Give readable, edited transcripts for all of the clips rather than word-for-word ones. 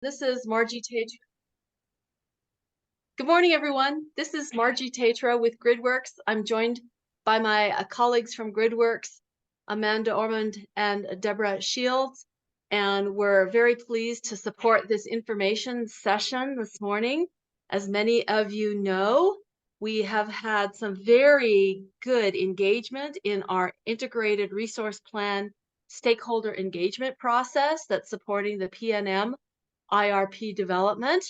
This is Margie Tatro. Good morning, everyone. This is Margie Tatro with Gridworks. I'm joined by my colleagues from Gridworks, Amanda Ormond and Deborah Shields, and we're very pleased to support this information session this morning. As many of you know, we have had some very good engagement in our integrated resource plan stakeholder engagement process that's supporting the PNM IRP development.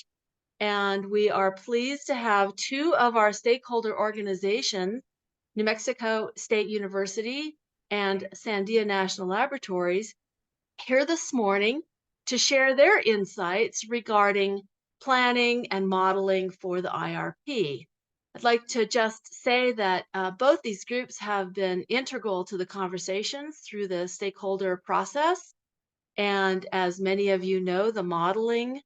And we are pleased to have two of our stakeholder organizations, New Mexico State University and Sandia National Laboratories, here this morning to share their insights regarding planning and modeling for the IRP. I'd like to just say that both these groups have been integral to the conversations through the stakeholder process. And as many of you know, the modeling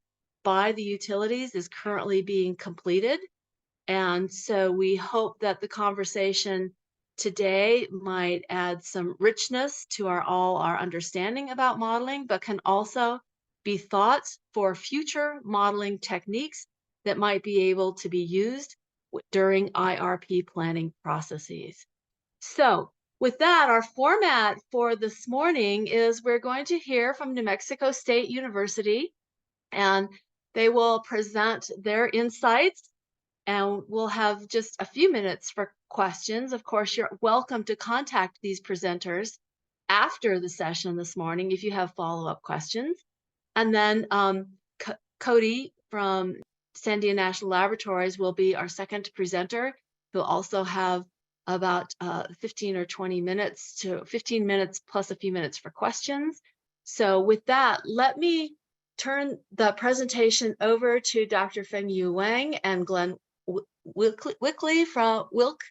by the utilities is currently being completed. And so we hope that the conversation today might add some richness to our understanding about modeling, but can also be thoughts for future modeling techniques that might be able to be used during IRP planning processes. So with that, our format for this morning is we're going to hear from New Mexico State University, and they will present their insights, and we'll have just a few minutes for questions. Of course, you're welcome to contact these presenters after the session this morning if you have follow-up questions. And then Cody from Sandia National Laboratories will be our second presenter. He'll also have about 15 or 20 minutes to 15 minutes plus a few minutes for questions. So with that, let me turn the presentation over to Dr. Fengyu Wang and Glenn Wickley from Wilk.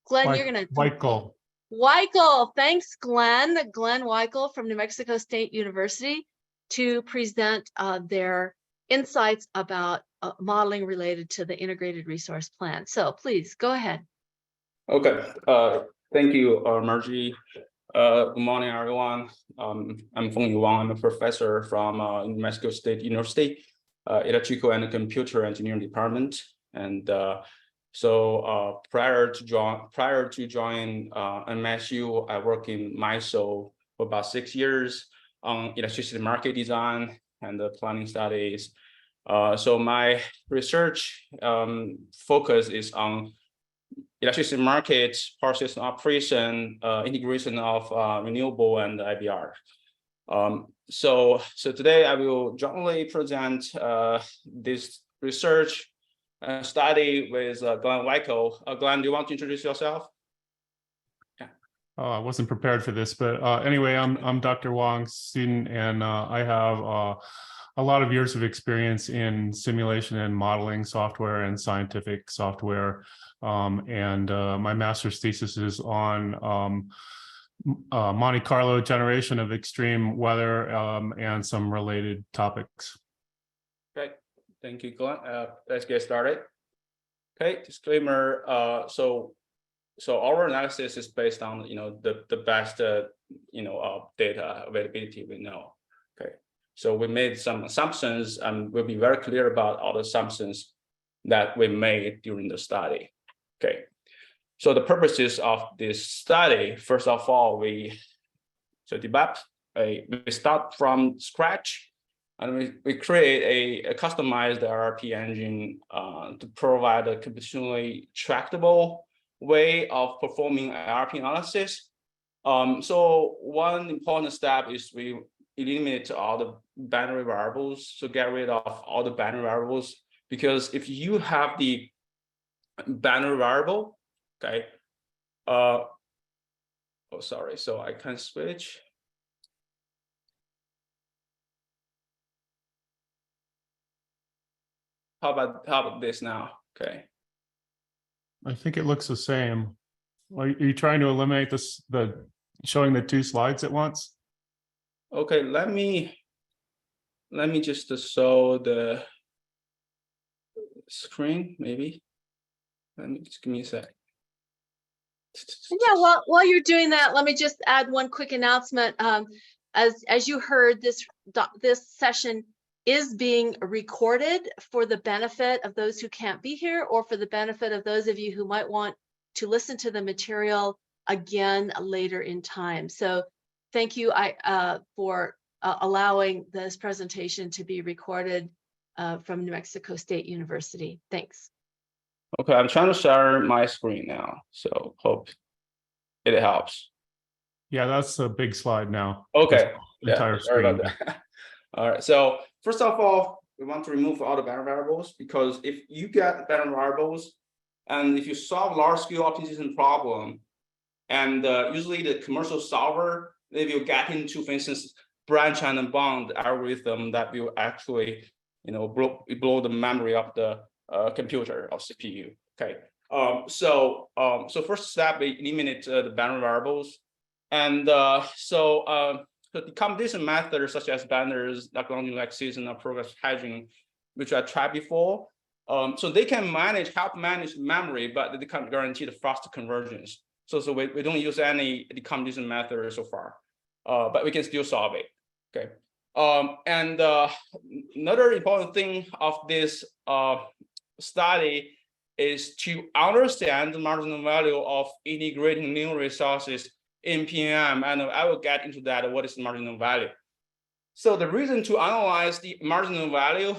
Glenn, you're going to Weichel. Thanks, Glenn. Glenn Weichel from New Mexico State University to present their insights about modeling related to the integrated resource plan. So please go ahead. Okay, thank you, Margie. Good morning, everyone. I'm Fengyu Wang. I'm a professor from New Mexico State University, Electrical and Computer Engineering Department. And so prior to join NMSU, I worked in MISO for about 6 years on electricity market design and planning studies. So my research focus is on electricity market, power system operation, integration of renewable and IBR. So today I will jointly present this research study with Glenn Weichel. Glenn, do you want to introduce yourself? Yeah. I wasn't prepared for this, but anyway, I'm Dr. Wang's student, and I have a lot of years of experience in simulation and modeling software and scientific software. And my master's thesis is on Monte Carlo generation of extreme weather and some related topics. Okay, thank you, Glenn. Let's get started. Okay, disclaimer. So our analysis is based on the best data availability we know. Okay, so we made some assumptions, and we'll be very clear about all the assumptions that we made during the study. Okay, so the purposes of this study, first of all, we start from scratch, and we create a customized IRP engine to provide a computationally tractable way of performing IRP analysis. So one important step is we eliminate all the binary variables, so get rid of all the binary variables, because if you have the binary variable, okay, oh sorry, so I can switch. How about this now? Okay, I think it looks the same. Are you trying to eliminate showing the two slides at once? Okay, let me just show the screen, maybe. Let me just give me a sec. Yeah, while you're doing that, let me just add one quick announcement. As you heard, this session is being recorded for the benefit of those who can't be here, or for the benefit of those of you who might want to listen to the material again later in time. So thank you for allowing this presentation to be recorded from New Mexico State University. Thanks. Okay, I'm trying to share my screen now, so hope it helps. Yeah, that's a big slide now. Okay, Entire sorry screen. about that. All right, so first of all, we want to remove all the boundary variables, because if you get boundary variables, and if you solve large-scale optimization problem, and usually the commercial solver, they will get into, for instance, branch and bound algorithm that will actually, blow the memory of the computer of CPU. Okay. So first step, we eliminate the boundary variables, and so the decomposition methods such as banners, Lagrange relaxation, or progress hedging, which I tried before. So they can help manage memory, but they can't guarantee the faster convergence. So we don't use any decomposition method so far, but we can still solve it. Okay. And another important thing of this study is to understand the marginal value of integrating new resources in PNM, and I will get into that. What is the marginal value? So the reason to analyze the marginal value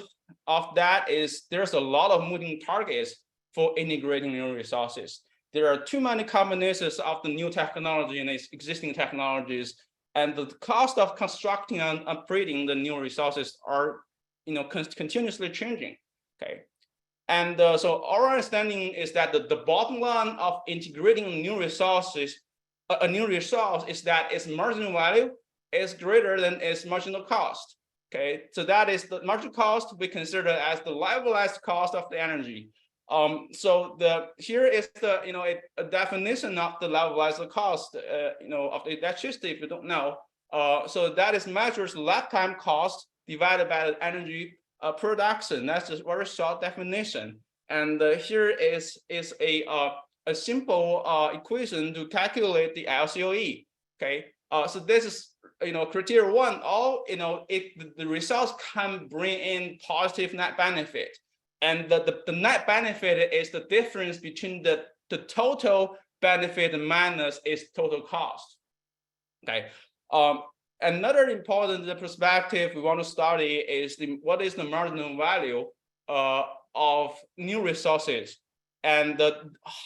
of that is there's a lot of moving targets for integrating new resources. There are too many combinations of the new technology and existing technologies, and the cost of constructing and upgrading the new resources are, continuously changing. Okay, and so our understanding is that the bottom line of integrating new resources, a new resource, is that its marginal value is greater than its marginal cost. Okay, so that is the marginal cost we consider as the levelized cost of the energy. So here is the a definition of the levelized cost of the electricity, if you don't know. So that is measures lifetime cost divided by the energy production. That's just very short definition. And here is a simple equation to calculate the LCOE. Okay, so this is criteria one. All if the results can bring in positive net benefit, and the net benefit is the difference between the total benefit minus its total cost. Okay. Another important perspective we want to study is what is the marginal value of new resources, and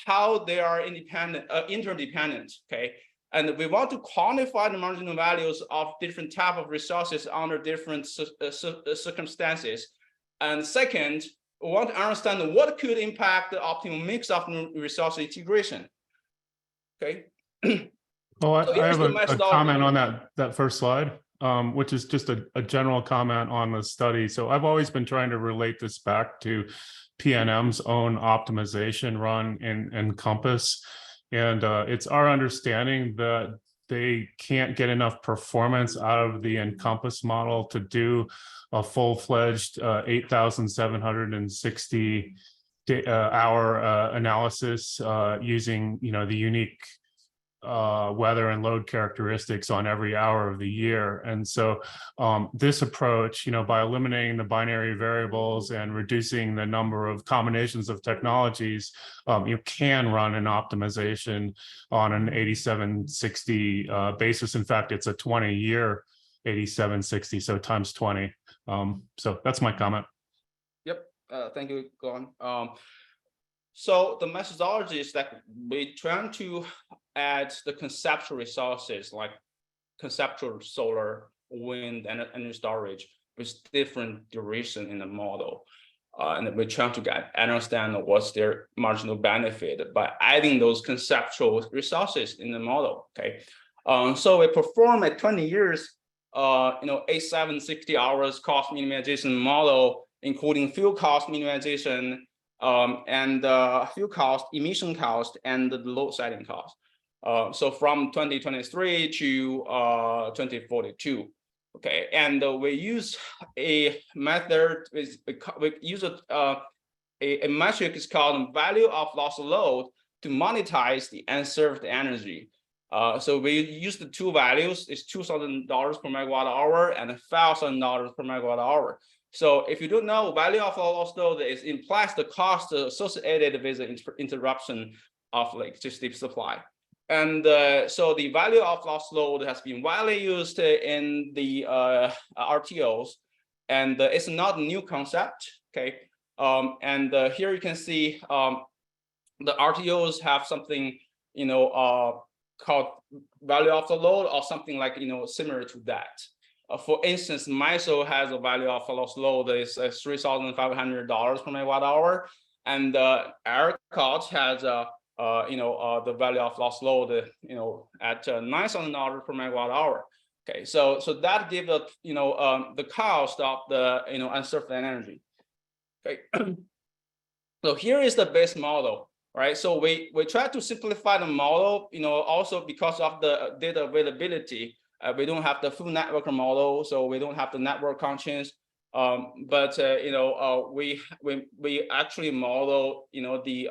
how they are interdependent. Okay, and we want to quantify the marginal values of different type of resources under different circumstances. And second, we want to understand what could impact the optimal mix of new resource integration. Okay. Oh, I have a comment on that first slide, which is just a general comment on the study. So I've always been trying to relate this back to PNM's own optimization run in Compass. And it's our understanding that they can't get enough performance out of the Encompass model to do a full-fledged 8,760 hour analysis using the unique weather and load characteristics on every hour of the year. And so this approach, by eliminating the binary variables and reducing the number of combinations of technologies, you can run an optimization on an 8760 basis. In fact, it's a 20-year 8760, so times 20. So that's my comment. Yep. Thank you, Glenn. So the methodology is that we try to add the conceptual resources like conceptual solar, wind, and energy storage with different duration in the model. And we try to understand what's their marginal benefit by adding those conceptual resources in the model. Okay. So we perform at 20 years, 8760 hours cost minimization model, including fuel cost minimization, and fuel cost, emission cost, and the load setting cost. So from 2023 to 2042. Okay, and we use a method. We use a metric is called value of lost load to monetize the unserved energy. So we use the two values. It's $2,000 per megawatt hour and $1,000 per megawatt hour. So if you don't know value of loss load, it implies the cost associated with the interruption of electricity supply. And so the value of loss load has been widely used in the RTOs, and it's not a new concept. Okay, and here you can see the RTOs have something called value of the load, or something like similar to that. For instance, MISO has a value of loss load is $3,500 per megawatt hour, and ERCOT has the value of loss load at $9,000 per megawatt hour. Okay, so that gives the cost of the unserved energy. Okay, so here is the base model. Right, so we try to simplify the model, also because of the data availability. We don't have the full network model, so we don't have the network conscience. But we actually model the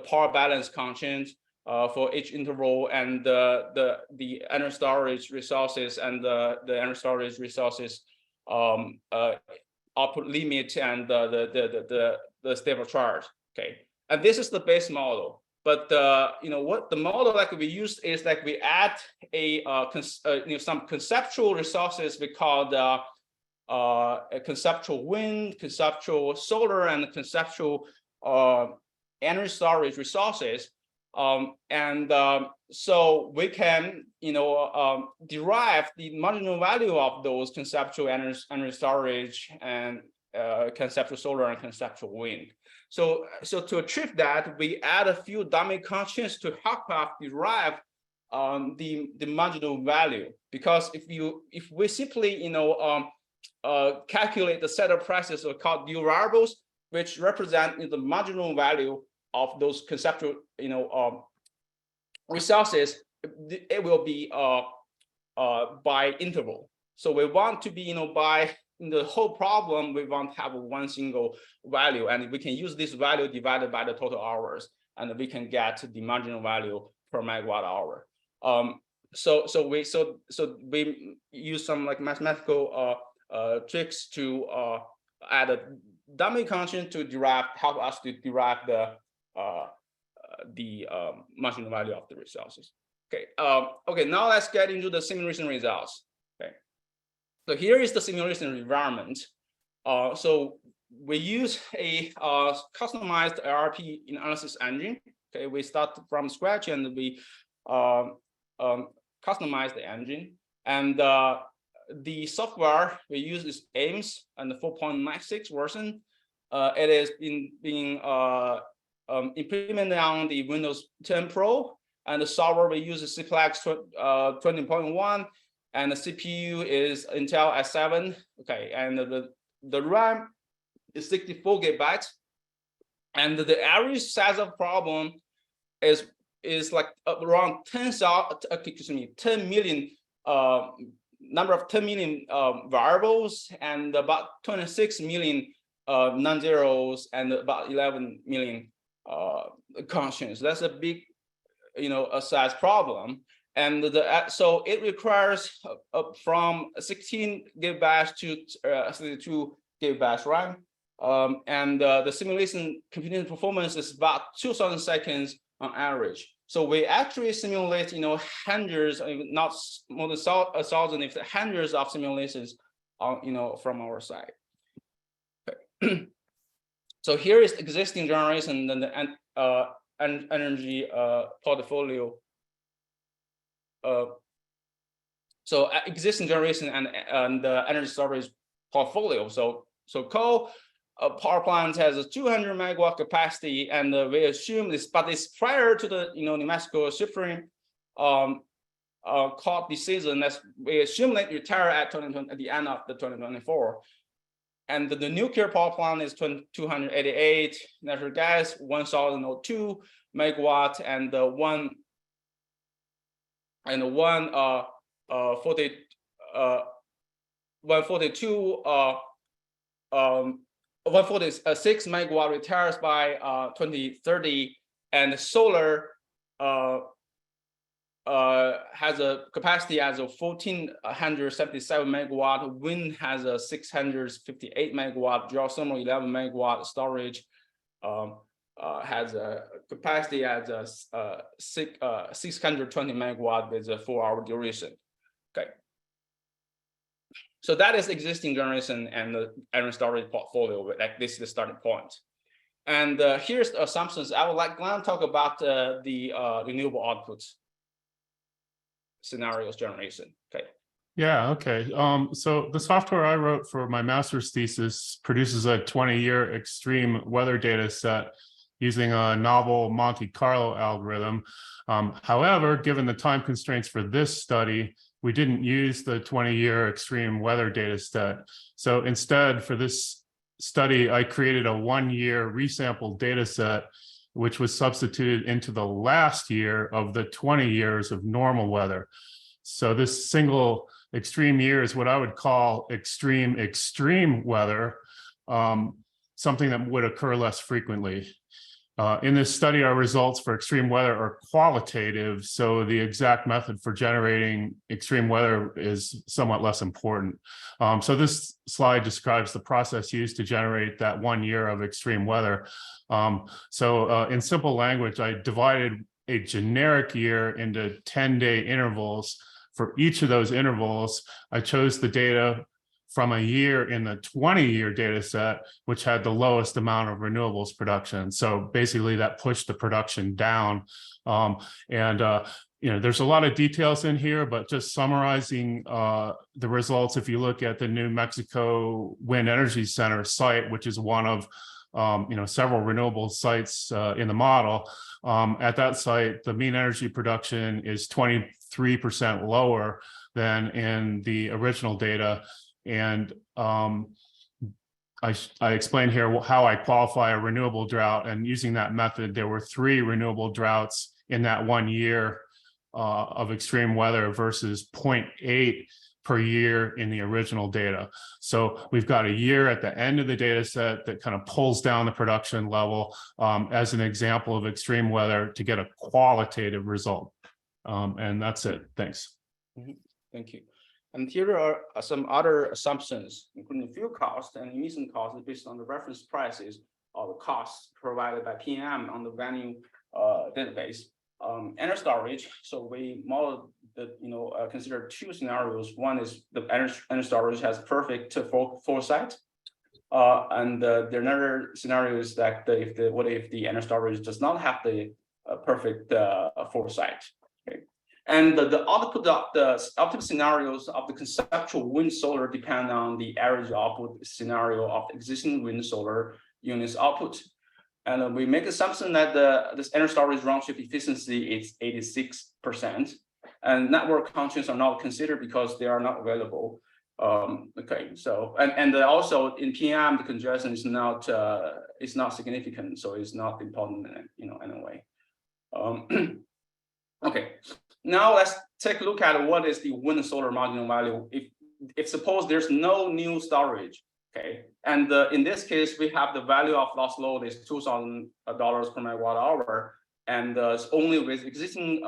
power balance conscience for each interval, and the energy storage resources, and the energy storage resources output limit, and the stable charge. Okay. And this is the base model, but what the model like we use is like we add some conceptual resources we call a conceptual wind, conceptual solar, and conceptual energy storage resources, so we can derive the marginal value of those conceptual energy storage, and conceptual solar, and conceptual wind. So to achieve that, we add a few dummy constants to help us derive the marginal value. Because if we simply calculate the set of prices called dual variables, which represent the marginal value of those conceptual resources, it will be by interval. So we want to be by in the whole problem, we want to have one single value, and we can use this value divided by the total hours, and we can get the marginal value per megawatt hour. So we use some like mathematical tricks to add a dummy constant to help us to derive the marginal value of the resources. Okay. Okay. Now let's get into the simulation results. Okay. So here is the simulation environment. So we use a customized IRP analysis engine. Okay, we start from scratch, and we customize the engine. And the software we use is AIMS and the 4.96 version. It is being implemented on the Windows 10 Pro, and the software we use is Cplex 20.1. And the CPU is Intel i7. Okay, and the RAM is 64 gigabytes, and the average size of problem is like around 10 million number of 10 million variables, and about 26 million non-zeros, and about 11 million constants. That's a big a size problem. And so it requires from 16 gigabytes to 32 gigabytes RAM. And the simulation computing performance is about 2,000 seconds on average. So we actually simulate, hundreds, not more than 1,000, if hundreds of simulations, from our side. Okay. So here is existing generation and the energy portfolio. So existing generation and the energy storage portfolio. So coal power plant has a 200 megawatt capacity, and we assume this, but it's prior to the New Mexico Supreme Court decision. That we assume that retire at the end of the 2024. And the nuclear power plant is 288, natural gas 1,002 megawatt, and 146 megawatt retires by 2030, and solar has a capacity as a 1,477 megawatt. Wind has a 658 megawatt. Geothermal 11 megawatt. Storage has a capacity as a 620 megawatt with a 4-hour duration. Okay. So that is existing generation and the energy storage portfolio. Like this is the starting point. And here's the assumptions. I would like to talk about the renewable outputs scenarios generation. Okay. Yeah, okay. So the software I wrote for my master's thesis produces a 20-year extreme weather data set using a novel Monte Carlo algorithm. However, given the time constraints for this study, we didn't use the 20-year extreme weather data set. So instead, for this study, I created a 1-year resample data set, which was substituted into the last year of the 20 years of normal weather. So this single extreme year is what I would call extreme weather, something that would occur less frequently. In this study, our results for extreme weather are qualitative, so the exact method for generating extreme weather is somewhat less important. So this slide describes the process used to generate that 1 year of extreme weather. In simple language, I divided a generic year into 10-day intervals. For each of those intervals, I chose the data from a year in the 20-year data set, which had the lowest amount of renewables production. So basically that pushed the production down. There's a lot of details in here, but just summarizing the results, if you look at the New Mexico Wind Energy Center site, which is one of several renewable sites in the model, at that site, the mean energy production is 23% lower than in the original data. And I explained here how I qualify a renewable drought, and using that method, there were 3 renewable droughts in that 1 year of extreme weather versus 0.8 per year in the original data. So we've got a year at the end of the data set that kind of pulls down the production level as an example of extreme weather to get a qualitative result. And that's it. Thanks. Mm-hmm. Thank you. And here are some other assumptions, including fuel cost and emission costs based on the reference prices or the costs provided by PNM on the venue database. Energy storage. So we model consider 2 scenarios. One is the energy storage has perfect foresight, and the another scenario is that what if the energy storage does not have the perfect foresight. Okay. And the output of the optimal scenarios of the conceptual wind solar depend on the average output scenario of existing wind solar units output. And we make assumption that this energy storage round trip efficiency is 86%, and network constraints are not considered because they are not available. Okay, so and also in PM the congestion is not significant, so it's not important anyway. Okay, now let's take a look at what is the wind and solar marginal value if suppose there's no new storage. Okay, and in this case we have the value of lost load is $2,000 per megawatt hour, and only with existing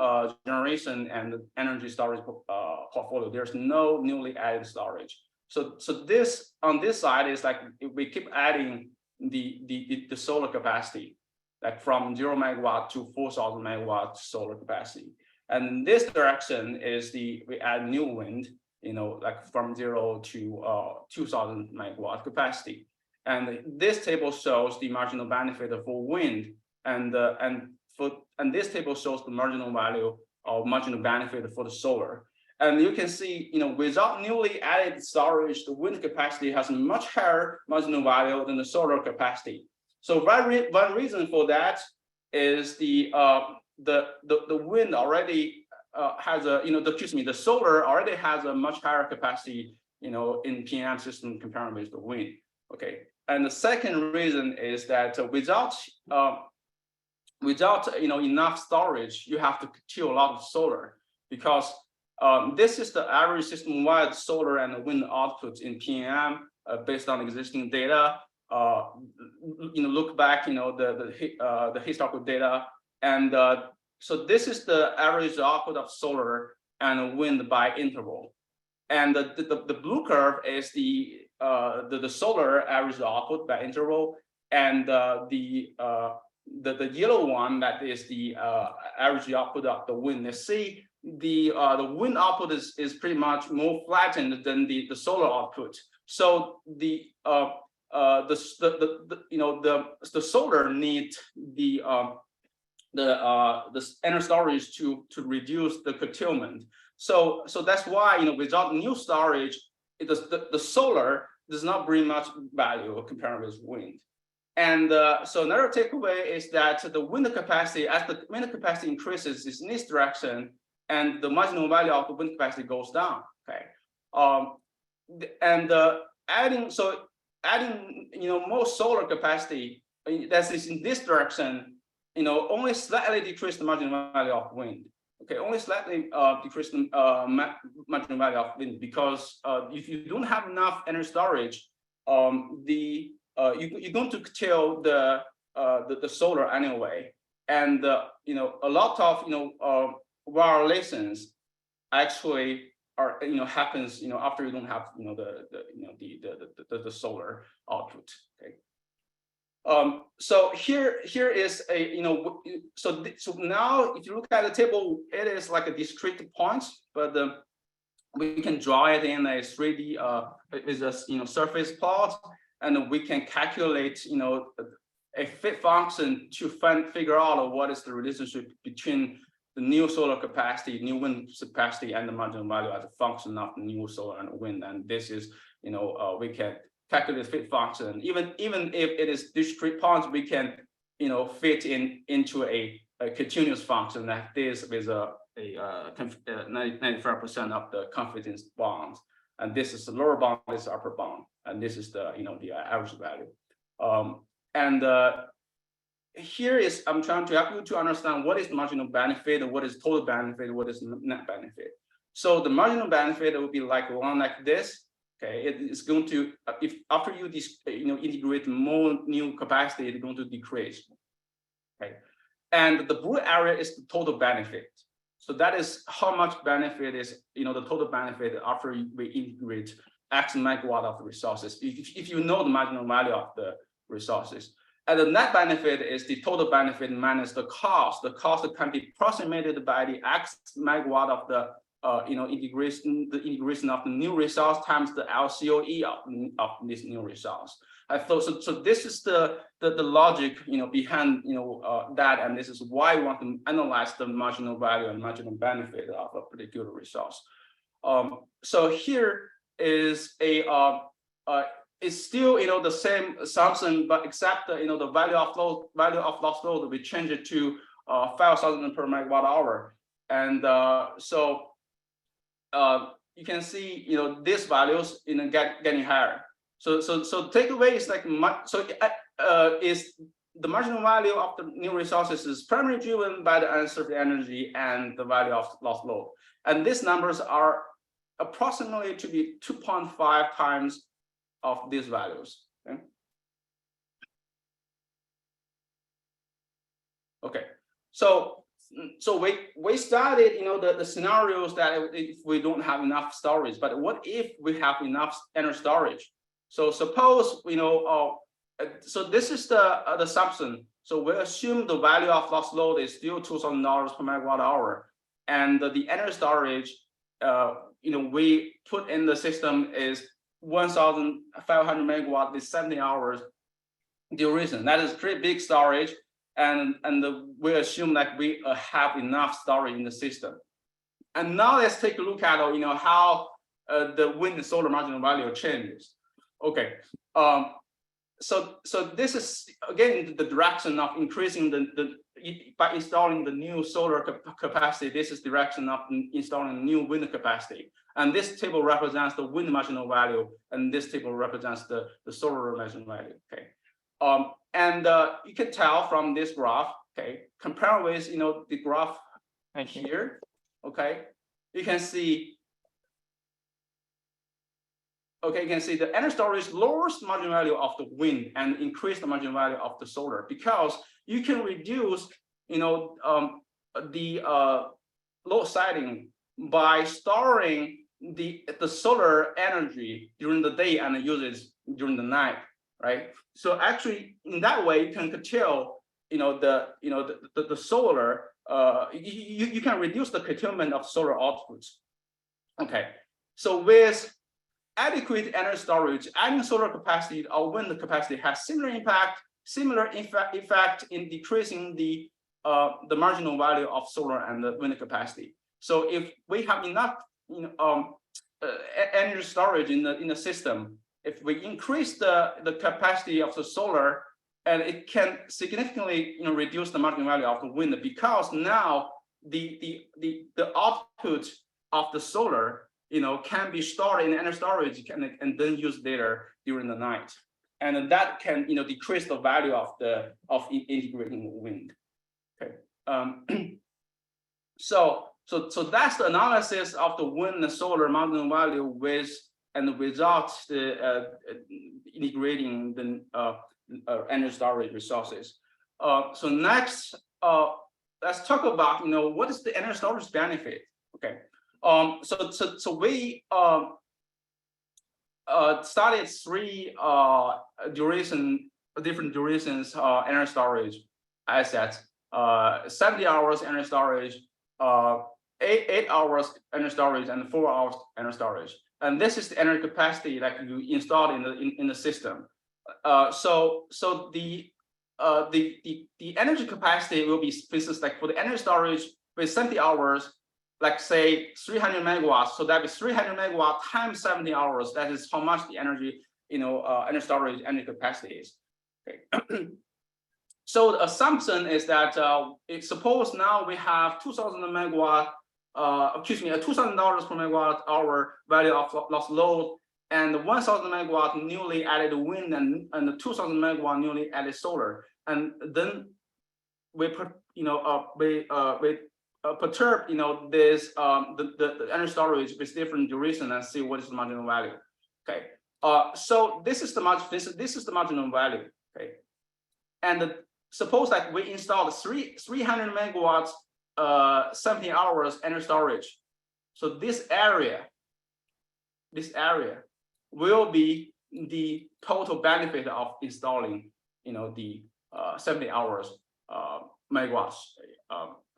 generation and energy storage portfolio. There's no newly added storage. So this on this side is like if we keep adding the solar capacity, like from 0 megawatt to 4,000 megawatt solar capacity. And this direction is we add new wind, like from 0 to 2,000 megawatt capacity. And this table shows the marginal benefit for wind, and this table shows the marginal value of marginal benefit for the solar. And you can see, without newly added storage, the wind capacity has a much higher marginal value than the solar capacity. So one reason for that is the wind already has the solar already has a much higher capacity, in PNM system compared with the wind. Okay, and the second reason is that without enough storage, you have to kill a lot of solar, because this is the average system-wide solar and wind outputs in PNM based on existing data. Look back, the historical data, and so this is the average output of solar and wind by interval. And the blue curve is the solar average output by interval, and the yellow one, that is the average output of the wind. Let's see, the wind output is pretty much more flattened than the solar output. So the solar need the energy storage to reduce the curtailment. So that's why, without new storage, the solar does not bring much value compared with wind. And so another takeaway is that the wind capacity, as the wind capacity increases, is in this direction, and the marginal value of the wind capacity goes down. Okay, adding more solar capacity that is in this direction, only slightly decrease the marginal value of wind. Okay, only slightly decrease the marginal value of wind, because if you don't have enough energy storage, you're going to curtail the solar anyway, and a lot of violations actually are happens after you don't have the solar output. Okay. So here is a so now if you look at the table, it is like a discrete points, but we can draw it in a 3D with a surface plot, and we can calculate a fit function to figure out what is the relationship between the new solar capacity, new wind capacity, and the marginal value as a function of the new solar and wind. And this is we can calculate fit function. Even if it is discrete points, we can fit into a continuous function like this with a 95% of the confidence bounds. And this is the lower bound, this is the upper bound, and this is the the average value. Here is, I'm trying to help you to understand what is the marginal benefit, and what is total benefit, what is net benefit. So the marginal benefit will be like one like this. Okay, it is going to, if after you integrate more new capacity, it's going to decrease. Okay, and the blue area is the total benefit. So that is how much benefit is the total benefit after we integrate X megawatt of the resources. If you know the marginal value of the resources. And the net benefit is the total benefit minus the cost. The cost can be approximated by the X megawatt of the integration of the new resource times the LCOE of this new resource. So this is the logic behind that, and this is why we want to analyze the marginal value and marginal benefit of a particular resource. So here is a it's still the same assumption, but except the value of lost load, we change it to 5,000 per megawatt hour, and so you can see these values getting higher. So takeaway is like is the marginal value of the new resources is primarily driven by the unserved energy and the value of lost load, and these numbers are approximately to be 2.5 times of these values. Okay, so we started the scenarios that if we don't have enough storage, but what if we have enough energy storage? So suppose so this is the assumption. So we assume the value of lost load is still $2,000 per megawatt hour, and the energy storage we put in the system is 1,500 megawatt with 70 hours duration. That is pretty big storage, and we assume that we have enough storage in the system. And now let's take a look at how the wind and solar marginal value changes. Okay, so this is again the direction of increasing by installing the new solar capacity. This is direction of installing new wind capacity. And this table represents the wind marginal value, and this table represents the solar marginal value. Okay, and you can tell from this graph. Okay, compare with the graph here. Okay, you can see. Okay, you can see the energy storage lowers the marginal value of the wind and increase the marginal value of the solar, because you can reduce the load setting by storing the solar energy during the day and use it during the night, right? So actually, in that way, you can curtail, the solar. You can reduce the curtailment of solar outputs. Okay, so with adequate energy storage, adding solar capacity or wind capacity has similar effect in decreasing the marginal value of solar and the wind capacity. So if we have enough energy storage in the system, if we increase the capacity of the solar, and it can significantly reduce the marginal value of the wind, because now the output of the solar can be stored in energy storage and then used later during the night, and that can decrease the value of integrating wind. Okay, so that's the analysis of the wind and solar marginal value with and without the integrating the energy storage resources. So next, let's talk about what is the energy storage benefit. Okay. So we studied three different durations energy storage assets: 70 hours energy storage, 8 hours energy storage, and 4 hours energy storage. And this is the energy capacity that you installed in the system. So the energy capacity will be, for instance, like for the energy storage with 70 hours. Like say 300 megawatts, so that is 300 megawatt times 70 hours. That is how much the energy, energy storage energy capacity is. Okay. So the assumption is that suppose now we have 2,000 megawatt, $2,000 per megawatt hour value of lost load, and 1,000 megawatt newly added wind, and the 2,000 megawatt newly added solar, and then we put perturb this the energy storage with different duration and see what is the marginal value. Okay, so this is the marginal value. Okay, and suppose that we installed 300 megawatts 70 hours energy storage. So this area will be the total benefit of installing the 70 hours megawatts.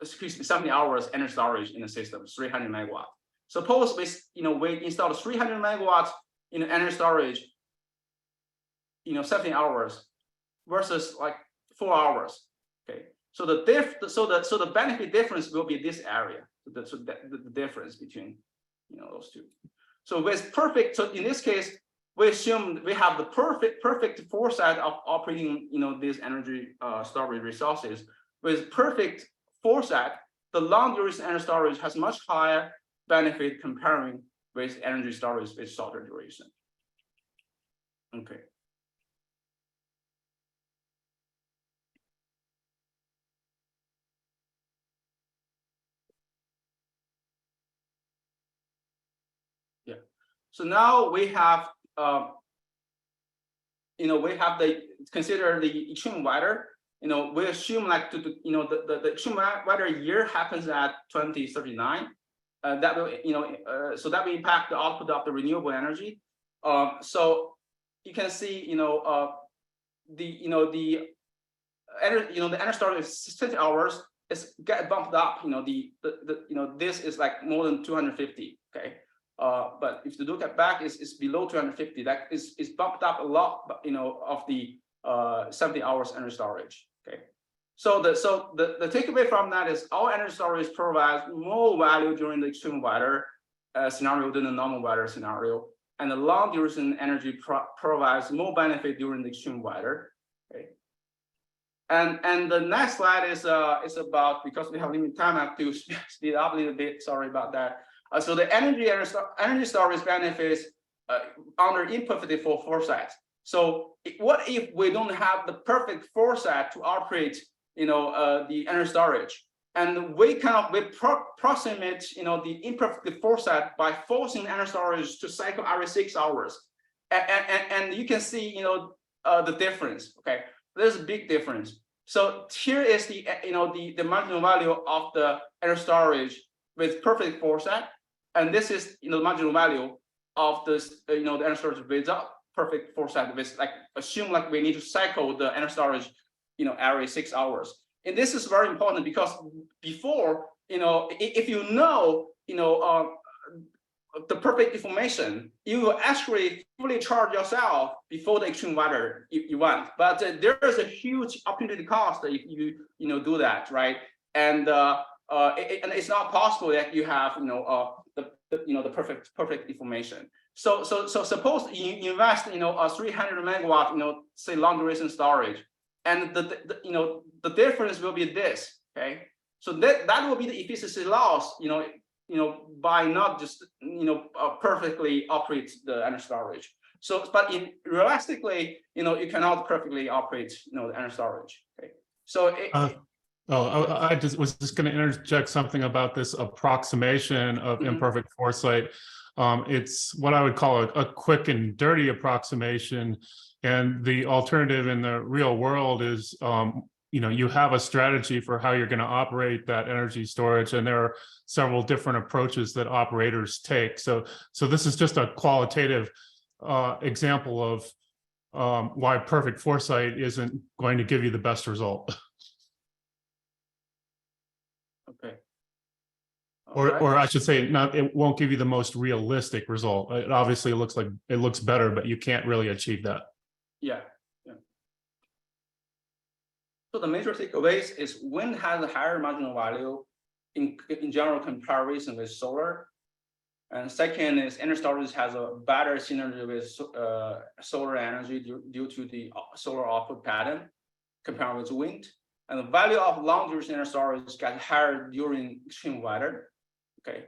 70 hours energy storage in the system, 300 megawatts. Suppose we installed 300 megawatts in energy storage, 70 hours versus like 4 hours. Okay, so the benefit difference will be this area. So the difference between those two. So in this case, we assume we have the perfect foresight of operating these energy storage resources. With perfect foresight, the long duration energy storage has much higher benefit comparing with energy storage with shorter duration. Okay. Yeah. So now we have consider the extreme weather. We assume like the extreme weather year happens at 2039. That will so that will impact the output of the renewable energy. So you can see the energy storage is 60 hours. It's get bumped up. This is like more than 250. Okay. But if you look at back, it's below 250. That is bumped up a lot. Of the 70 hours energy storage. Okay, so the takeaway from that is our energy storage provides more value during the extreme weather scenario than the normal weather scenario, and the long duration energy provides more benefit during the extreme weather. Okay, and the next slide is about, because we have limited time, I have to speed up a little bit. Sorry about that. So the energy storage benefits under imperfect foresight. So what if we don't have the perfect foresight to operate, the energy storage, and we approximate, the imperfect foresight by forcing energy storage to cycle every 6 hours, and you can see, the difference. Okay, there's a big difference. So here is the the marginal value of the energy storage with perfect foresight, and this is the marginal value of this the energy storage without perfect foresight. With like assume like we need to cycle the energy storage every 6 hours. And this is very important because before if you know the perfect information, you will actually fully charge yourself before the extreme weather you want. But there is a huge opportunity cost if you do that, right? And and it's not possible that you have the perfect information. So suppose you invest a 300 megawatt say long duration storage, and the difference will be this, okay? So that will be the efficiency loss, by not just perfectly operate the energy storage. So, but realistically, you cannot perfectly operate the energy storage. Okay, so I was just going to interject something about this approximation of imperfect foresight. It's what I would call a quick and dirty approximation, and the alternative in the real world is you have a strategy for how you're going to operate that energy storage, and there are several different approaches that operators take. So this is just a qualitative example of why perfect foresight isn't going to give you the best result. Okay. Or I should say, it won't give you the most realistic result. It obviously looks better, but you can't really achieve that. Yeah. So the major takeaways is wind has a higher marginal value in general comparison with solar. And second is energy storage has a better synergy with solar energy due to the solar output pattern compared with wind. And the value of long duration energy storage gets higher during extreme weather. Okay.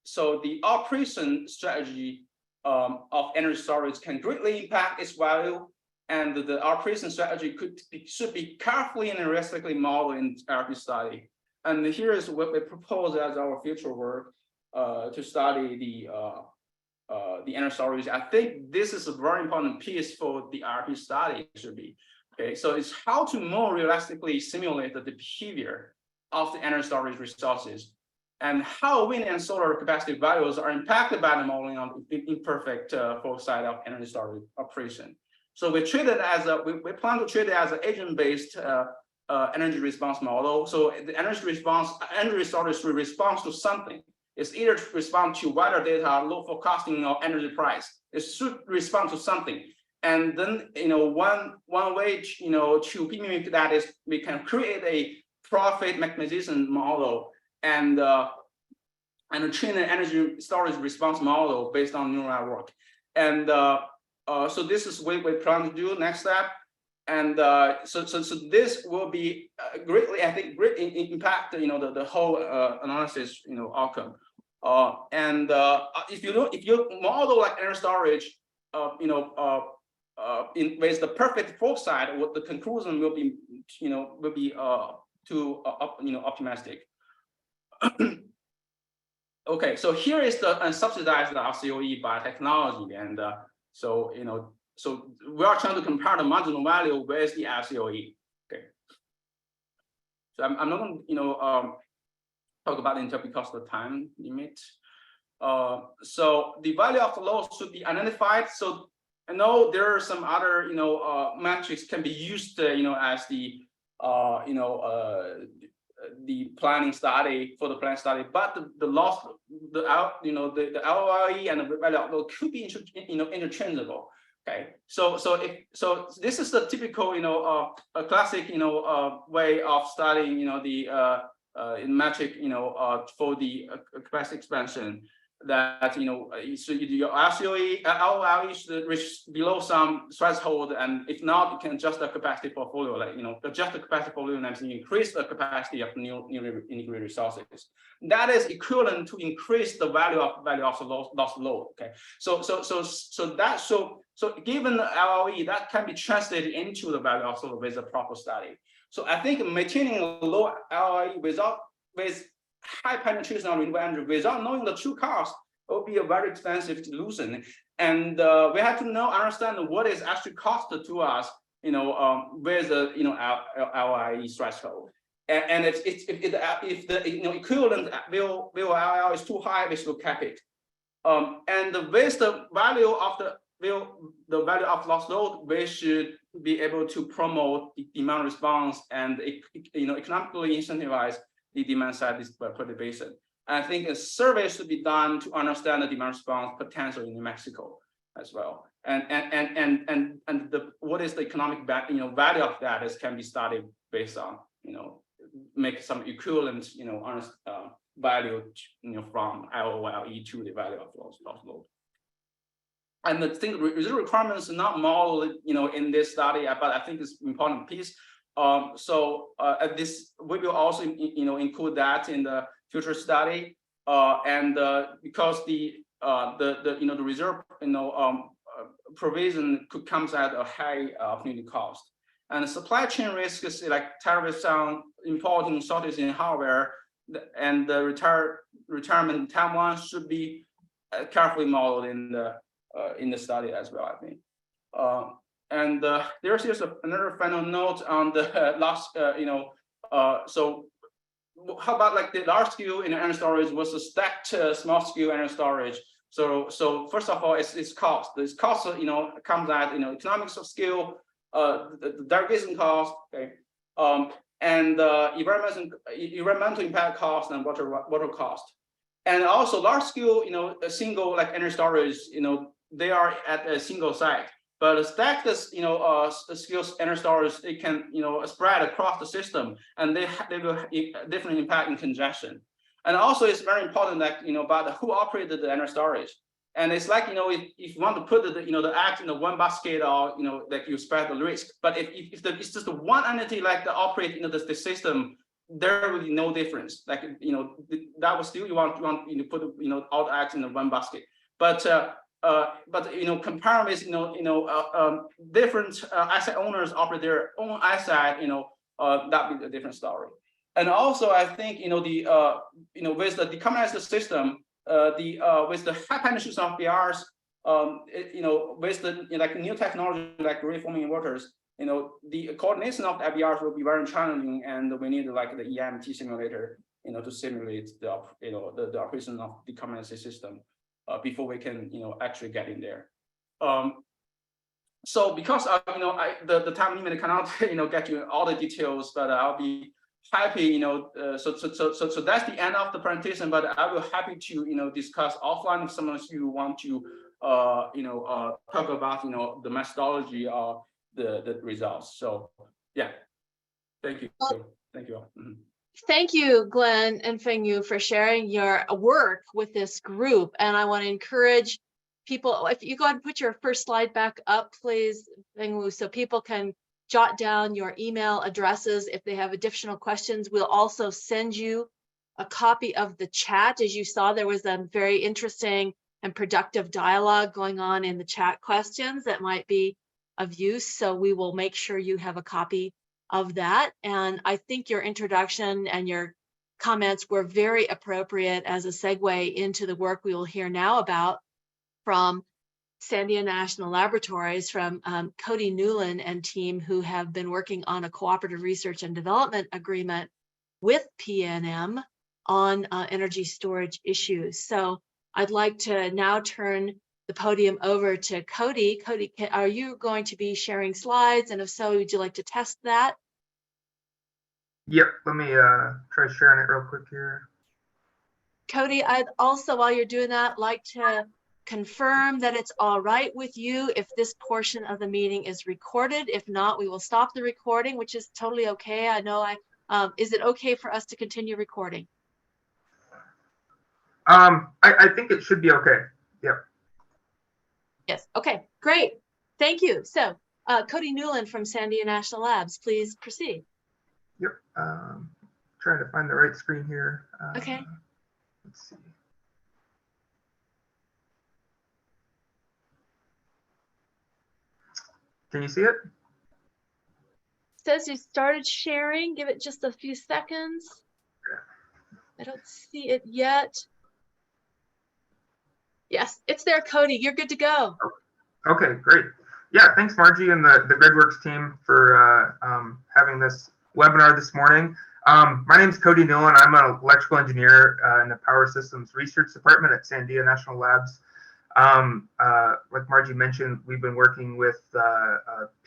So the operation strategy of energy storage can greatly impact its value, and the operation strategy should be carefully and realistically modeled in IRP study. And here is what we propose as our future work to study the energy storage. I think this is a very important piece for the IRP study should be. Okay, so it's how to more realistically simulate the behavior of the energy storage resources, and how wind and solar capacity values are impacted by the modeling of imperfect foresight of energy storage operation. So we treat it as we plan to treat it as an agent-based energy response model. So the energy storage should respond to something. It's either to respond to weather data, load forecasting, or energy price. It should respond to something. And then one way to mimic that is we can create a profit maximization model and train an energy storage response model based on neural network. And so this is what we plan to do next step. And so this will be greatly, I think, impact the whole analysis outcome. And if you model like energy storage, with the perfect foresight, what the conclusion will be too optimistic. Okay, so here is the unsubsidized RCOE by technology, and so we are trying to compare the marginal value with the RCOE. Okay, so I'm not going to talk about it because of the time limit. So the value of the load should be identified. So I know there are some other metrics can be used as the planning study for the plan study, but the loss, the LOE and the value of load could be interchangeable. Okay, so this is the typical a classic way of studying the metric for the capacity expansion, that so your RCOE LOE should reach below some threshold, and if not, you can adjust the capacity portfolio, like adjust the capacity portfolio and increase the capacity of new integrated resources. That is equivalent to increase the value of the lost load. Okay, so given the LOE, that can be translated into the value of solar with a proper study. So I think maintaining a low LOE with high penetration of renewable energy without knowing the true cost will be a very expensive solution. And we have to understand what is actually cost to us, with the LIE threshold. And if the equivalent VOL is too high, we should cap it. And with the value of the value of loss load, we should be able to promote the demand response and economically incentivize the demand side perturbation. I think a survey should be done to understand the demand response potential in New Mexico as well. And what is the economic value of that can be studied based on make some equivalent value from LOLE to the value of loss load. And the thing reserve requirements are not modeled in this study, but I think it's an important piece. So this we will also include that in the future study, because the reserve provision could come at a high opportunity cost, and the supply chain risks like tariffs on importing shortages in hardware and the retirement timeline should be carefully modeled in the study as well, I think. And there's just another final note on the last, so how about like the large scale energy storage versus stacked small scale energy storage? So first of all, it's cost. This cost, comes at economics of scale, the derivation cost, okay, and environmental impact cost and water cost, and also large scale, a single like energy storage, they are at a single site. But stacked, scale energy storage, they can, spread across the system, and they will different impact in congestion. And also, it's very important that about who operated the energy storage. And it's like if you want to put the act in the one basket, or like you spread the risk. But if it's just one entity like the operate the system, there will be no difference. Like that was still you want to put all the acts in the one basket. But compare with different asset owners operate their own asset, that be a different story. And also, I think with the decarbonized system, with the high penetration of BRs, with the new technology like reforming inverters, the coordination of the BRs will be very challenging, and we need like the EMT simulator, to simulate the operation of the decarbonized system before we can actually get in there. So because the time limit cannot get you all the details, but I'll be happy so that's the end of the presentation, but I will happy to discuss offline if someone you want to talk about the methodology or the results. So yeah, thank you. Thank you all. Mm-hmm. Thank you, Glenn and Fengyu, for sharing your work with this group. And I want to encourage people, if you go ahead and put your first slide back up, please, Fengyu, so people can jot down your email addresses if they have additional questions. We'll also send you a copy of the chat. As you saw, there was a very interesting and productive dialogue going on in the chat questions that might be of use. So we will make sure you have a copy of that. And I think your introduction and your comments were very appropriate as a segue into the work we will hear now about from Sandia National Laboratories, from Cody Newland and team, who have been working on a cooperative research and development agreement with PNM on energy storage issues. So I'd like to now turn the podium over to Cody. Cody, are you going to be sharing slides? And if so, would you like to test that? Yep, let me try sharing it real quick here. Cody, I'd also, while you're doing that, like to confirm that it's all right with you if this portion of the meeting is recorded. If not, we will stop the recording, which is totally okay. I know is it okay for us to continue recording? I think it should be okay. Yep. Yes, okay, great. Thank you. So Cody Newland from Sandia National Labs, please proceed. Yep, trying to find the right screen here. Okay. Let's see. Can you see it? Says you started sharing. Give it just a few seconds. I don't see it yet. Yes, it's there, Cody. You're good to go. Okay, great. Yeah, thanks, Margie, and the Gridworks team for having this webinar this morning. My name is Cody Newell, and I'm an electrical engineer in the Power Systems Research Department at Sandia National Labs. Like Margie mentioned, we've been working with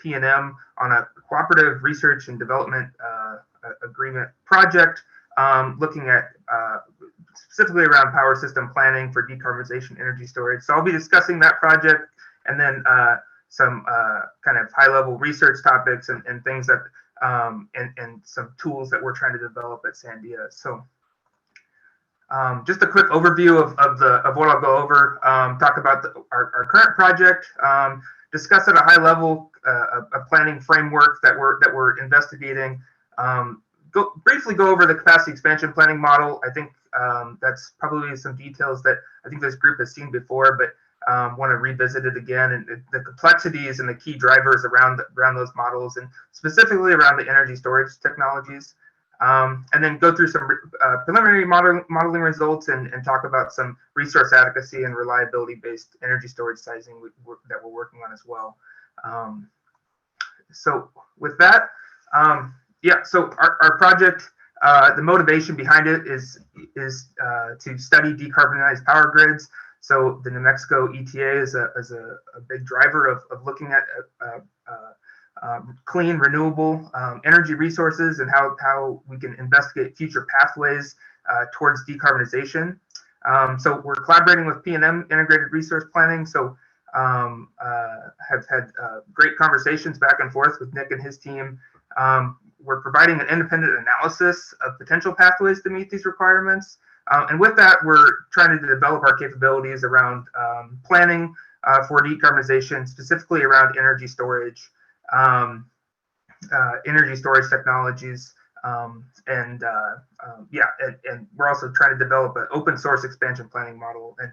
PNM on a cooperative research and development agreement project, looking at specifically around power system planning for decarbonization energy storage. So I'll be discussing that project, and then some kind of high-level research topics and things that and some tools that we're trying to develop at Sandia. So just a quick overview of what I'll go over. Talk about our current project. Discuss at a high level a planning framework that we're investigating. Briefly go over the capacity expansion planning model. I think that's probably some details that I think this group has seen before, but want to revisit it again, and the complexities and the key drivers around those models, and specifically around the energy storage technologies. And then go through some preliminary modeling results and talk about some resource adequacy and reliability-based energy storage sizing that we're working on as well. So with that, yeah, so our project, the motivation behind it is to study decarbonized power grids. So the New Mexico ETA is a big driver of looking at clean, renewable energy resources and how we can investigate future pathways towards decarbonization. So we're collaborating with PNM Integrated Resource Planning. So have had great conversations back and forth with Nick and his team. We're providing an independent analysis of potential pathways to meet these requirements. And with that, we're trying to develop our capabilities around planning for decarbonization, specifically around energy storage technologies. And we're also trying to develop an open source expansion planning model. And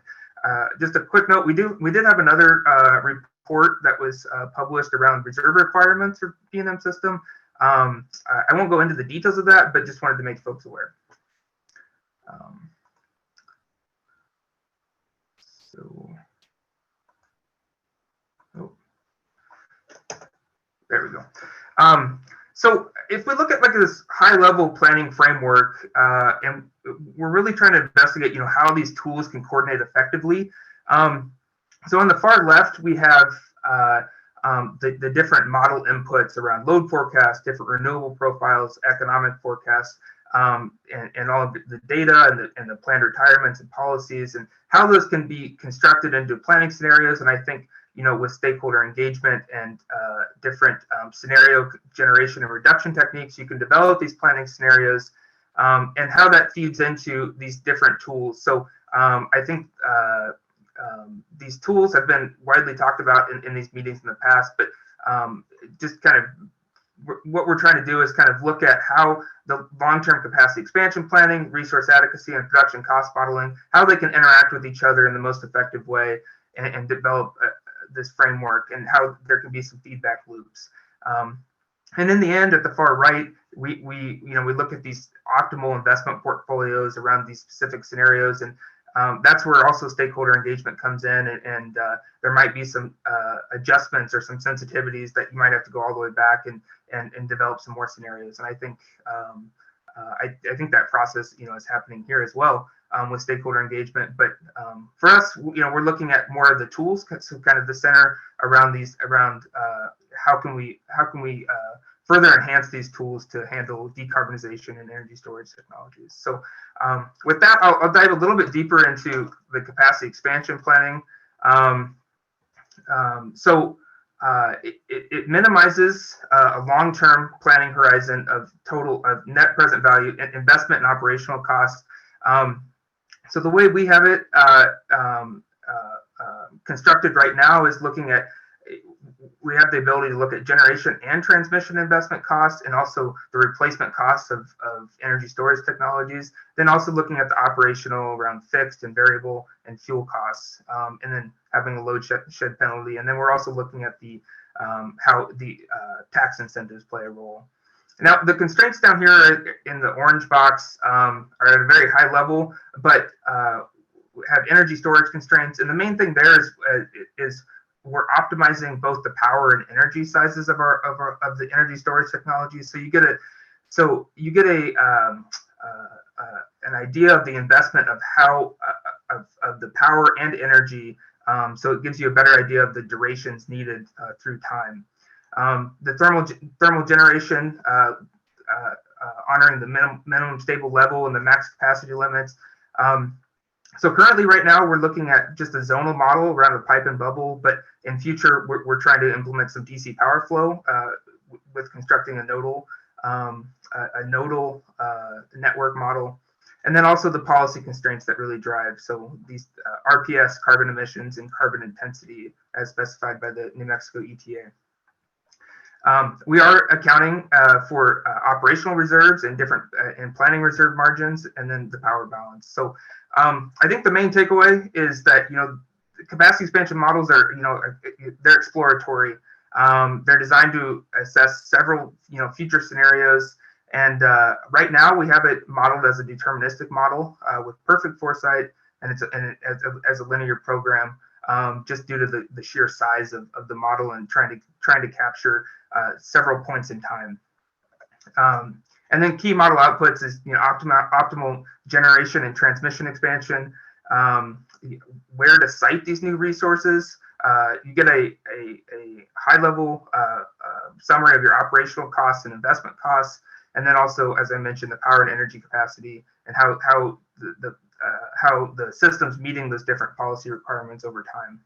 just a quick note, we did have another report that was published around reserve requirements for PNM system. I won't go into the details of that, but just wanted to make folks aware. There we go. So if we look at like this high-level planning framework, and we're really trying to investigate, how these tools can coordinate effectively. So on the far left, we have the different model inputs around load forecasts, different renewable profiles, economic forecasts, and all of the data and the planned retirements and policies, and how those can be constructed into planning scenarios. And I think, with stakeholder engagement and different scenario generation and reduction techniques, you can develop these planning scenarios, and how that feeds into these different tools. So I think these tools have been widely talked about in these meetings in the past, but just kind of what we're trying to do is kind of look at how the long-term capacity expansion planning, resource adequacy, and production cost modeling, how they can interact with each other in the most effective way, and develop this framework, and how there can be some feedback loops. And in the end, at the far right, we look at these optimal investment portfolios around these specific scenarios, and that's where also stakeholder engagement comes in, and there might be some adjustments or some sensitivities that you might have to go all the way back and develop some more scenarios. And I think I think that process is happening here as well with stakeholder engagement. But for us, we're looking at more of the tools, so kind of the center around how can we further enhance these tools to handle decarbonization and energy storage technologies. So with that, I'll dive a little bit deeper into the capacity expansion planning. It minimizes a long-term planning horizon of net present value and investment and operational costs. So the way we have it constructed right now is looking at, we have the ability to look at generation and transmission investment costs, and also the replacement costs of energy storage technologies. Then also looking at the operational around fixed and variable and fuel costs, and then having a load shed penalty. And then we're also looking at the how the tax incentives play a role. Now, the constraints down here in the orange box are at a very high level, but have energy storage constraints. And the main thing there is we're optimizing both the power and energy sizes of the energy storage technology. So you get an idea of the investment of how of the power and energy. So it gives you a better idea of the durations needed through time. The thermal generation, honoring the minimum stable level and the max capacity limits. So currently, right now, we're looking at just a zonal model around a pipe and bubble, but in future, we're trying to implement some DC power flow with constructing a nodal network model, and then also the policy constraints that really drive. So these RPS, carbon emissions, and carbon intensity, as specified by the New Mexico ETA. We are accounting for operational reserves and different and planning reserve margins, and then the power balance. So I think the main takeaway is that capacity expansion models are they're exploratory. They're designed to assess several future scenarios, and right now we have it modeled as a deterministic model with perfect foresight, and as a linear program. Just due to the sheer size of the model and trying to capture several points in time. And then key model outputs is optimal generation and transmission expansion, where to site these new resources. You get a high level summary of your operational costs and investment costs, and then also, as I mentioned, the power and energy capacity and how the system's meeting those different policy requirements over time.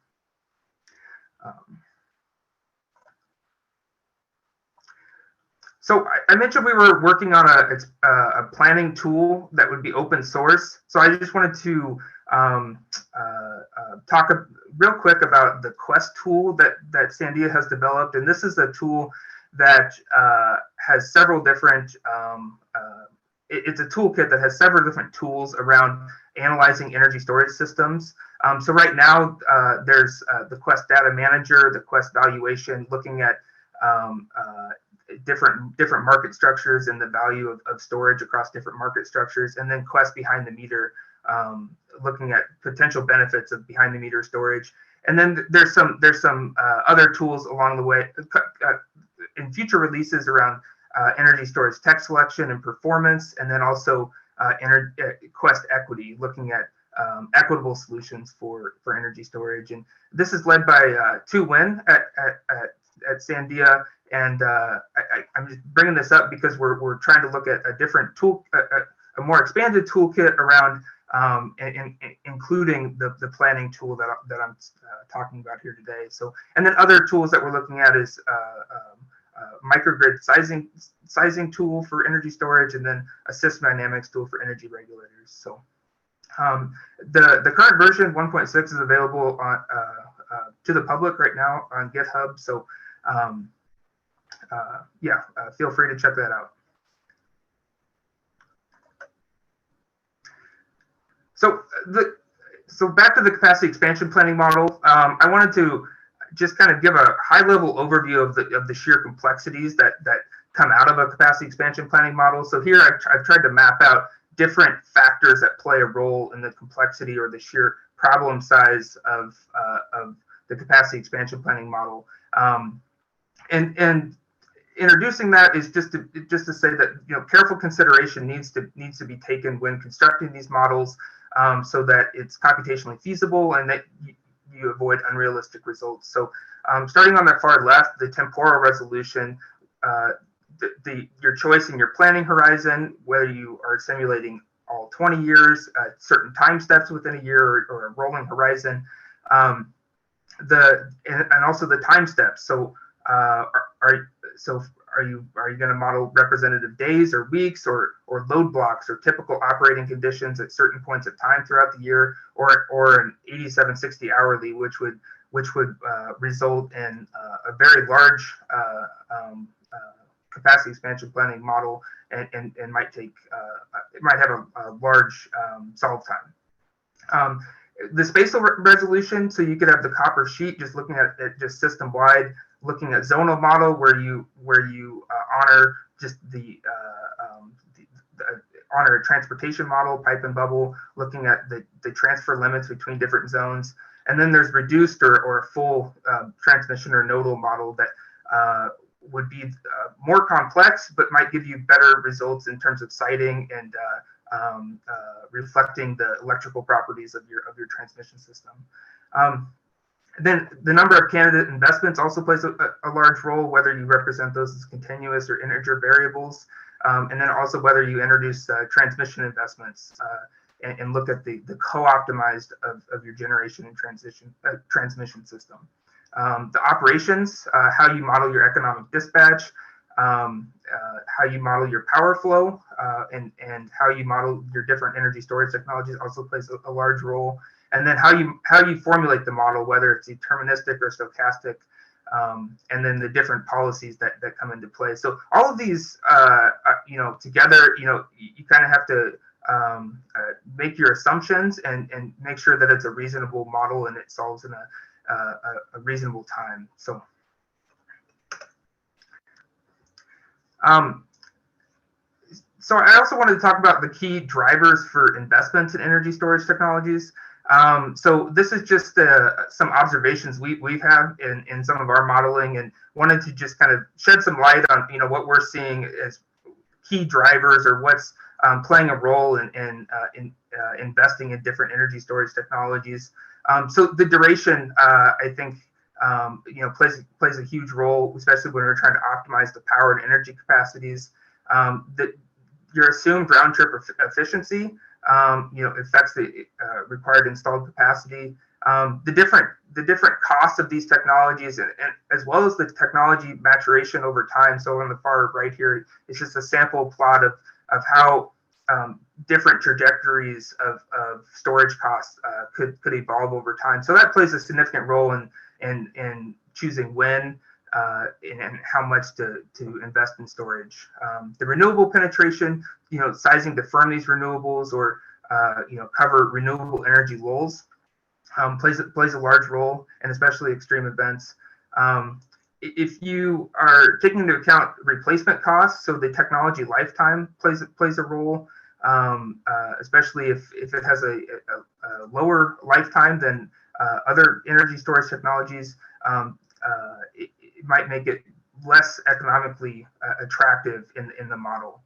So I mentioned we were working on a planning tool that would be open source. So I just wanted to talk real quick about the Quest tool that Sandia has developed. And this is a tool that has several different, it's a toolkit that has several different tools around analyzing energy storage systems. So right now, there's the Quest Data Manager, the Quest Valuation, looking at different market structures and the value of storage across different market structures, and then Quest Behind the Meter, looking at potential benefits of behind the meter storage. And then there's some other tools along the way in future releases around energy storage tech selection and performance, and then also Quest Equity, looking at equitable solutions for energy storage. And this is led by Tu Nguyen at Sandia. And I'm just bringing this up because we're trying to look at a different tool, a more expanded toolkit around including the planning tool that I'm talking about here today. So, and then other tools that we're looking at is microgrid sizing tool for energy storage, and then a system dynamics tool for energy regulators. So the current version 1.6 is available on to the public right now on GitHub. So feel free to check that out. So back to the capacity expansion planning model. I wanted to just kind of give a high-level overview of the sheer complexities that come out of a capacity expansion planning model. So here I've tried to map out different factors that play a role in the complexity or the sheer problem size of the capacity expansion planning model. And introducing that is just to say that careful consideration needs to be taken when constructing these models, so that it's computationally feasible and that you avoid unrealistic results. So starting on the far left, the temporal resolution, your choice in your planning horizon, whether you are simulating all 20 years, certain time steps within a year, or a rolling horizon, and also the time steps. So are you going to model representative days or weeks or load blocks or typical operating conditions at certain points of time throughout the year, or an 8760 hourly, which would result in a very large capacity expansion planning model and might take it might have a large solve time. The spatial resolution, so you could have the copper sheet just looking at it just system wide, looking at zonal model where you honor just honor a transportation model, pipe and bubble, looking at the transfer limits between different zones. And then there's reduced or a full transmission or nodal model that would be more complex, but might give you better results in terms of siting and reflecting the electrical properties of your transmission system. Then the number of candidate investments also plays a large role, whether you represent those as continuous or integer variables, and then also whether you introduce transmission investments and look at the co-optimized of your generation and transmission system. The operations, how you model your economic dispatch, how you model your power flow, and how you model your different energy storage technologies also plays a large role. And then how you formulate the model, whether it's deterministic or stochastic, and then the different policies that come into play. So all of these, together, you kind of have to make your assumptions and make sure that it's a reasonable model and it solves in a reasonable time. So. So I also wanted to talk about the key drivers for investments in energy storage technologies. So this is just some observations we have in some of our modeling, and wanted to just kind of shed some light on what we're seeing as key drivers or what's playing a role in investing in different energy storage technologies. So the duration, I think, plays a huge role, especially when we're trying to optimize the power and energy capacities. Your assumed round trip efficiency, affects the required installed capacity. The different costs of these technologies, and as well as the technology maturation over time. So on the far right here, it's just a sample plot of how different trajectories of storage costs could evolve over time. So that plays a significant role in choosing when and how much to invest in storage. The renewable penetration, sizing to firm these renewables or cover renewable energy lulls plays a large role, and especially extreme events. If you are taking into account replacement costs, so the technology lifetime plays a role, especially if it has a lower lifetime than other energy storage technologies. It might make it less economically attractive in the model.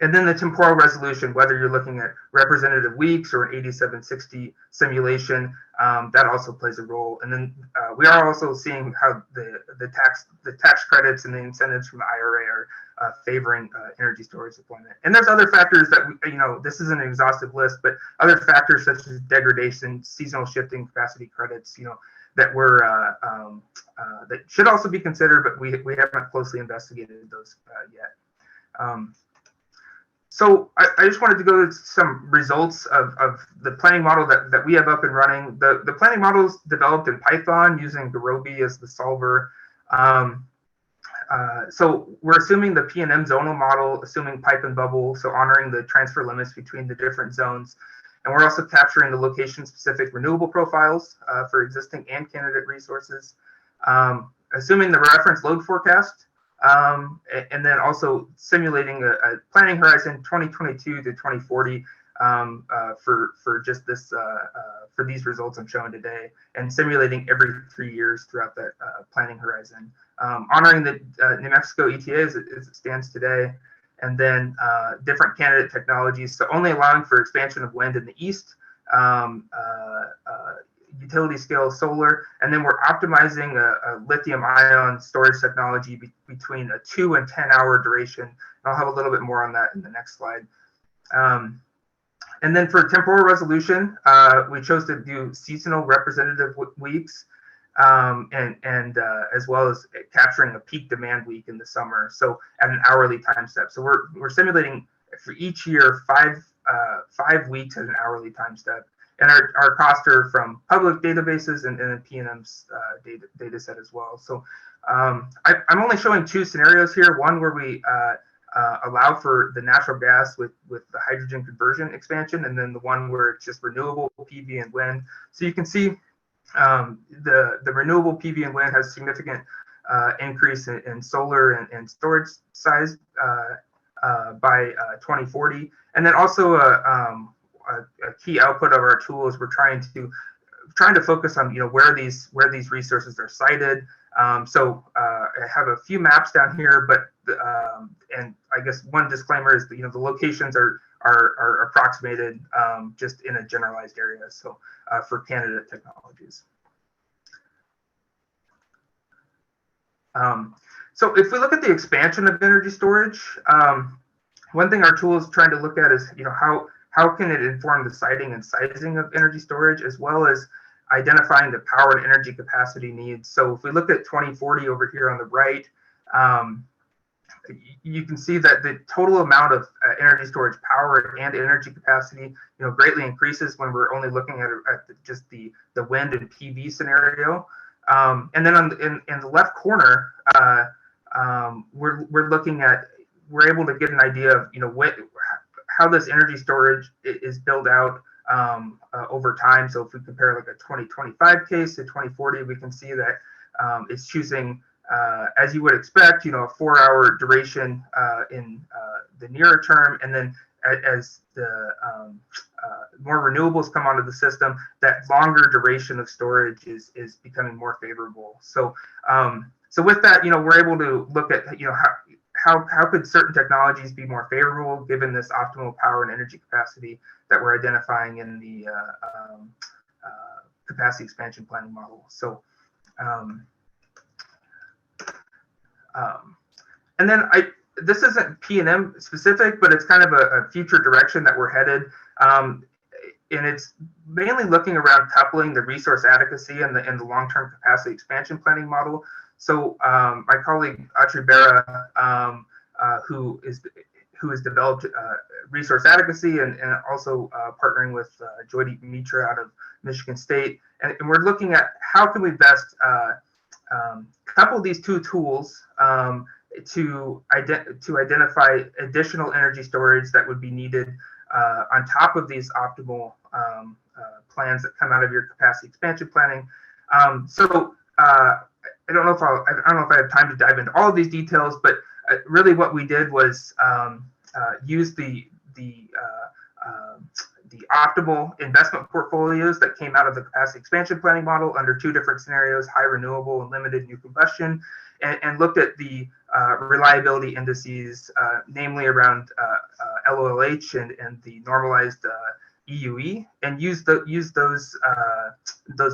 And then the temporal resolution, whether you're looking at representative weeks or an 8760 simulation, that also plays a role. And then we are also seeing how the tax credits and the incentives from the IRA are favoring energy storage deployment. And there's other factors that this isn't an exhaustive list, but other factors such as degradation, seasonal shifting, capacity credits, that that should also be considered, but we haven't closely investigated those yet. So I just wanted to go to some results of the planning model that we have up and running. The planning model is developed in Python using Gurobi as the solver. So we're assuming the PNM zonal model, assuming pipe and bubble, so honoring the transfer limits between the different zones. And we're also capturing the location-specific renewable profiles for existing and candidate resources, assuming the reference load forecast, and then also simulating a planning horizon 2022 to 2040 for just this for these results I'm showing today, and simulating every 3 years throughout that planning horizon, honoring the New Mexico ETA as it stands today. And then different candidate technologies, so only allowing for expansion of wind in the east, utility scale solar, and then we're optimizing a lithium ion storage technology between a 2 and 10 hour duration. And I'll have a little bit more on that in the next slide. And then for temporal resolution, we chose to do seasonal representative weeks, and as well as capturing a peak demand week in the summer, so at an hourly time step. So we're simulating for each year 5 weeks at an hourly time step, and our costs are from public databases and PNM's data set as well. So I'm only showing 2 scenarios here, one where we allow for the natural gas with the hydrogen conversion expansion, and then the one where it's just renewable PV and wind. So you can see the renewable PV and wind has significant increase in solar and storage size by 2040, and then also a key output of our tool is we're trying to focus on where these resources are sited. So I have a few maps down here, but and I guess one disclaimer is that the locations are approximated just in a generalized area. So for candidate technologies. So if we look at the expansion of energy storage, one thing our tool is trying to look at is how can it inform the siting and sizing of energy storage, as well as identifying the power and energy capacity needs. So if we look at 2040 over here on the right, you can see that the total amount of energy storage power and energy capacity, greatly increases when we're only looking at just the wind and PV scenario. And then in the left corner, we're able to get an idea of how this energy storage is built out over time. So if we compare like a 2025 case to 2040, we can see that it's choosing, as you would expect, a 4-hour duration in the nearer term, and then as the more renewables come onto the system, that longer duration of storage is becoming more favorable. So so with that, we're able to look at how could certain technologies be more favorable given this optimal power and energy capacity that we're identifying in the capacity expansion planning model. So and then this isn't PNM specific, but it's kind of a future direction that we're headed. And it's mainly looking around coupling the resource adequacy and the long-term capacity expansion planning model. So my colleague Atri Berra, who has developed resource adequacy and also partnering with Joydeep Mitra out of Michigan State, and we're looking at how can we best couple these two tools to identify additional energy storage that would be needed on top of these optimal plans that come out of your capacity expansion planning. So I don't know if I have time to dive into all of these details, but really what we did was use the optimal investment portfolios that came out of the capacity expansion planning model under 2 different scenarios: high renewable and limited new combustion, and looked at the reliability indices, namely around LOLH and the normalized EUE, and use those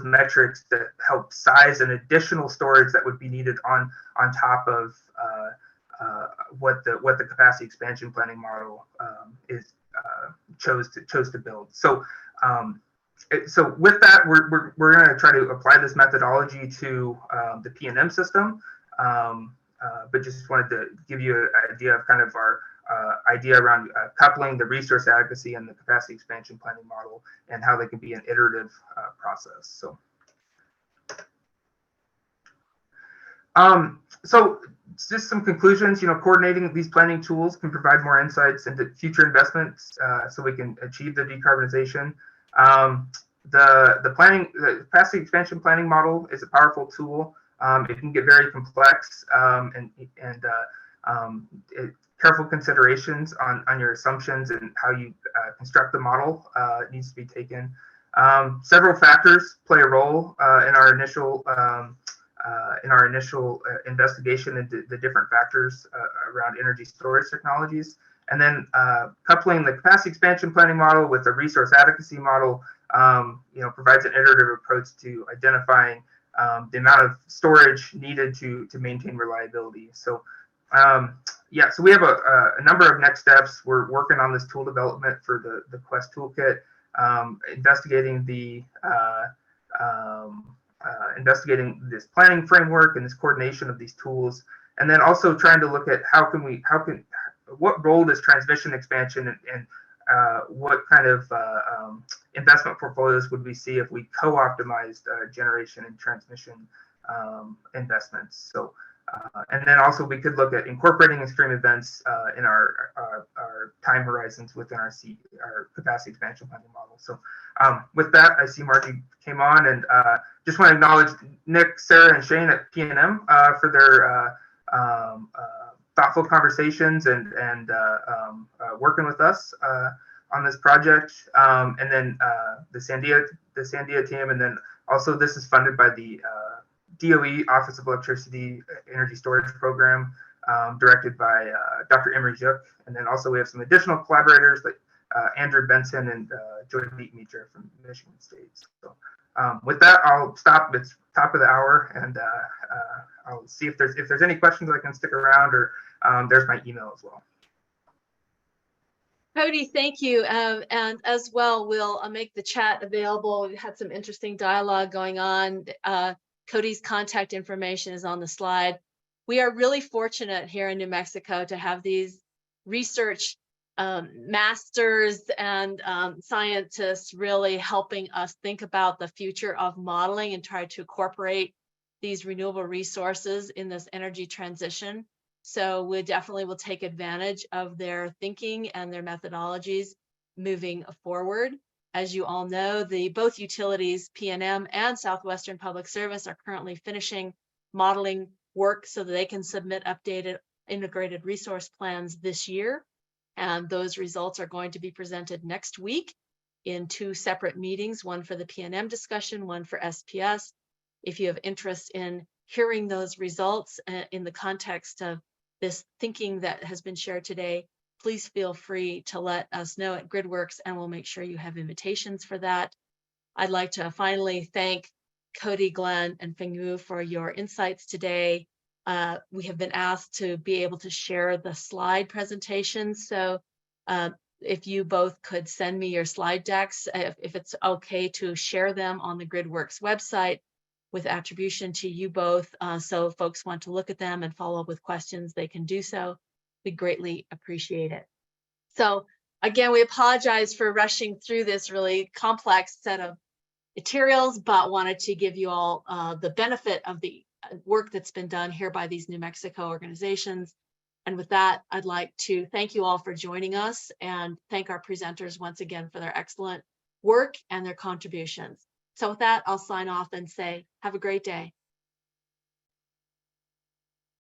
metrics to help size an additional storage that would be needed on top of what the capacity expansion planning model chose to build. So so with that, we're going to try to apply this methodology to the PNM system, but just wanted to give you an idea of kind of our idea around coupling the resource adequacy and the capacity expansion planning model, and how they can be an iterative process. So just some conclusions. Coordinating these planning tools can provide more insights into future investments, so we can achieve the decarbonization. The capacity expansion planning model is a powerful tool. It can get very complex, and careful considerations on your assumptions and how you construct the model needs to be taken. Several factors play a role in our initial investigation into the different factors around energy storage technologies. And then coupling the capacity expansion planning model with the resource adequacy model, provides an iterative approach to identifying the amount of storage needed to maintain reliability. So so we have a number of next steps. We're working on this tool development for the Quest toolkit, investigating this planning framework and this coordination of these tools, and then also trying to look at what role does transmission expansion and what kind of investment portfolios would we see if we co-optimized generation and transmission investments. So, and then also we could look at incorporating extreme events in our time horizons within our capacity expansion planning model. So with that, I see Margie came on, and just want to acknowledge Nick, Sarah, and Shane at PNM for their thoughtful conversations and working with us on this project, and then the Sandia team, and then also this is funded by the DOE Office of Electricity Energy Storage Program, directed by Dr. Emery Juk, and then also we have some additional collaborators like Andrew Benson and Joy Meeter from Michigan State. So with that, I'll stop. It's top of the hour, and I'll see if there's any questions. I can stick around, or there's my email as well. Cody, thank you. And as well, we'll make the chat available. We've had some interesting dialogue going on. Cody's contact information is on the slide. We are really fortunate here in New Mexico to have these research masters and scientists really helping us think about the future of modeling and try to incorporate these renewable resources in this energy transition. So we definitely will take advantage of their thinking and their methodologies moving forward. As you all know, both utilities, PNM and Southwestern Public Service, are currently finishing modeling work so that they can submit updated integrated resource plans this year. And those results are going to be presented next week in 2 separate meetings, one for the PNM discussion, one for SPS. If you have interest in hearing those results in the context of this thinking that has been shared today, please feel free to let us know at Gridworks, and we'll make sure you have invitations for that. I'd like to finally thank Cody, Glenn, and Fengyu for your insights today. We have been asked to be able to share the slide presentation. So if you both could send me your slide decks, if it's okay to share them on the Gridworks website with attribution to you both. So if folks want to look at them and follow up with questions, they can do so. We greatly appreciate it. So again, we apologize for rushing through this really complex set of materials, but wanted to give you all the benefit of the work that's been done here by these New Mexico organizations. And with that, I'd like to thank you all for joining us and thank our presenters once again for their excellent work and their contributions. So with that, I'll sign off and say, have a great day.